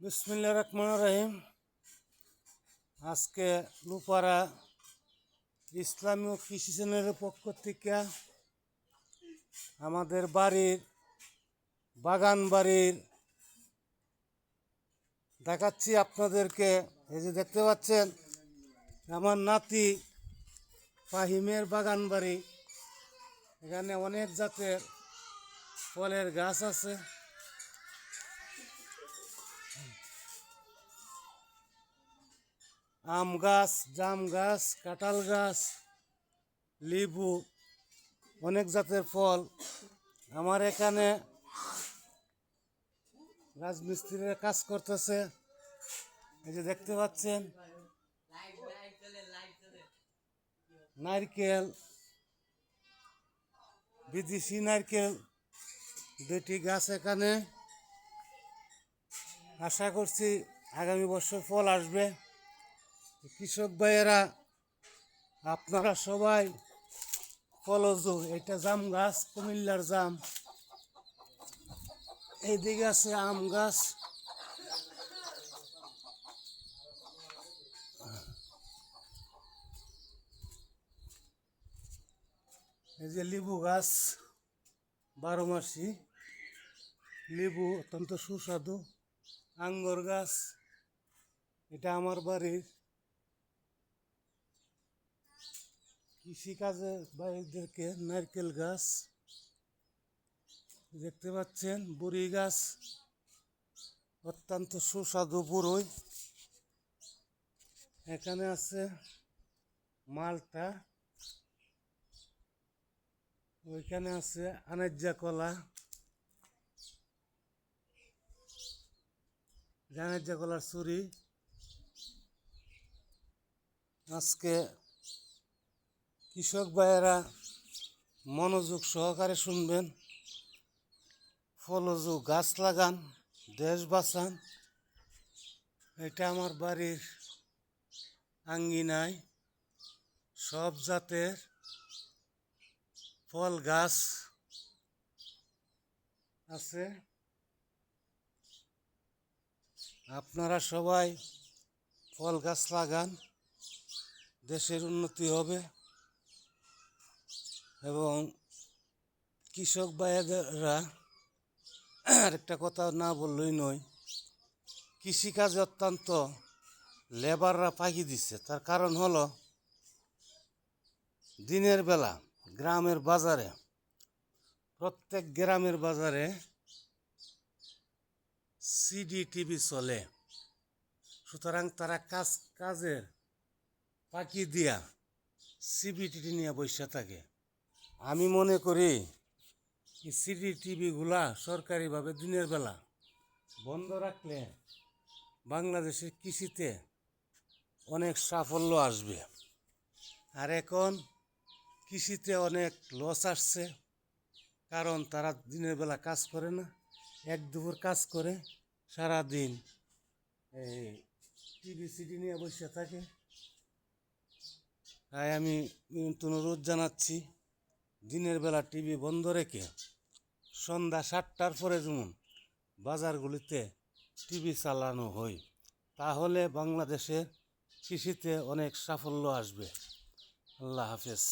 বিসমিল্লাহির রহমানির রহিম। আজকে লুপারা ইসলামী কৃষি চ্যানেলের পক্ষ থেকে আমাদের বাগান বাড়ির দেখাচ্ছি আপনাদেরকে। এই যে দেখতে পাচ্ছেন আমার নাতি ফাহিমের বাগান বাড়ি। এখানে অনেক জাতের ফলের গাছ আছে। আম গাছ, জাম গাছ, কাঁঠাল গাছ, লেবু, অনেক জাতের ফল। আমার এখানে রাজমিস্ত্রিরা কাজ করতেছে। এই যে দেখতে পাচ্ছেন নারকেল, বিদেশি নারকেল দুটি গাছ এখানে। আশা করছি আগামী বছর ফল আসবে। কৃষক ভাইয়েরা আপনারা সবাই ফলজ। এটা জাম গাছ, কুমিল্লার জাম। এইদিকে আছে আম গাছ। এই যে লেবু গাছ, 12 মাসি লেবু, অত্যন্ত সুস্বাদু। আঙ্গুর গাছ, এটা আমার বাড়ির কৃষিকাজে ভাইদেরকে। নারকেল গাছ দেখতে পাচ্ছেন, বড়ি গাছ, অত্যন্ত সুস্বাদু বড়ই। এখানে আছে মালটা, ওইখানে আছে আনাজ্জা কলা, আনাজ্জা কলার চুরি। আজকে কৃষক ভাইয়েরা মনোযোগ সহকারে শুনবেন। ফলজ গাছ লাগান, দেশ বাঁচান। এটা আমার বাড়ির আঙ্গিনায় সব জাতের ফল গাছ আছে। আপনারা সবাই ফল গাছ লাগান, দেশের উন্নতি হবে। এবং কৃষক ভাইয়েরা আরেকটা কথা না বললেই নয়, কৃষিকাজে অত্যন্ত লেবাররা ফাঁকি দিচ্ছে। তার কারণ হলো দিনের বেলা গ্রামের বাজারে, প্রত্যেক গ্রামের বাজারে সিডি টিভি চলে। সুতরাং তারা কাজের ফাঁকি দিয়া সিবিটিভি নিয়ে বসে থাকে। আমি মনে করি এই সিডি টিভিগুলা সরকারিভাবে দিনের বেলা বন্ধ রাখলে বাংলাদেশের কৃষিতে অনেক সাফল্য আসবে। আর এখন কৃষিতে অনেক লস আসছে, কারণ তারা দিনের বেলা কাজ করে না, এক দুপুর কাজ করে সারাদিন এই টিভি সিডি নিয়ে বসে থাকে। তাই আমি অনুরোধ জানাচ্ছি, দিনের বেলা টিভি বন্ধ রেখে সন্ধ্যা 7টার পরে যেমন বাজারগুলিতে টিভি চালানো হয়, তাহলে বাংলাদেশের কৃষিতে অনেক সাফল্য আসবে। আল্লাহ হাফেজ।